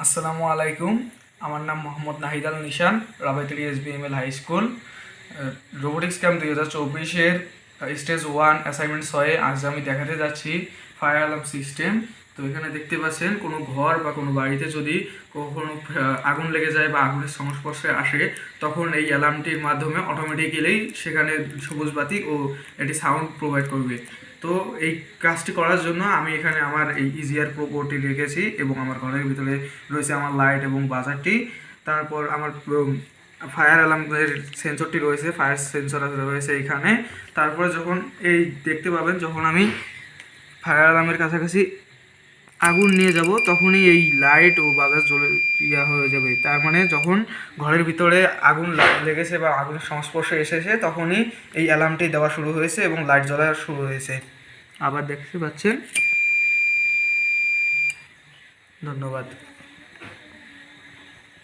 আসসালামু আলাইকুম। আমার নাম Mohammad Nahid Al Nishan, Rabaitul SBML high school. Robotics camp 2024-এর স্টেজ 1 অ্যাসাইনমেন্ট 6 আজ আমি দেখাতে যাচ্ছি ফায়ার অ্যালার্ম সিস্টেম। তো এখানে দেখতে পাচ্ছেন কোনো ঘর বা কোনো বাড়িতে যদি কখনো আগুন লেগে যায় বা আগুনের সংস্পর্শে আসে, তখন এই অ্যালার্মটির মাধ্যমে অটোমেটিক্যালি সেখানে সবুজ বাতি ও এটি সাউন্ড প্রোভাইড করবে। তো এই কাজটি করার জন্য আমি এখানে আমার এই ইজিআর প্রো বোর্ডটি রেখেছি এবং আমার ঘরের ভিতরে রয়েছে আমার লাইট এবং বাজারটি। তারপর আমার ফায়ার অ্যালার্মের সেন্সরটি রয়েছে, ফায়ার সেন্সর রয়েছে এখানে। তারপরে যখন এই দেখতে পাবেন, যখন আমি ফায়ার অ্যালার্মের কাছাকাছি আগুন নিয়ে যাব তখনই এই লাইট ও বাজার জ্বলে হয়ে যাবে। তার মানে যখন ঘরের ভিতরে আগুন লেগেছে বা আগুনের সংস্পর্শে এসেছে তখনই এই অ্যালার্মটি দেওয়া শুরু হয়েছে এবং লাইট জ্বলা শুরু হয়েছে। আবার দেখতে পাচ্ছেন। ধন্যবাদ।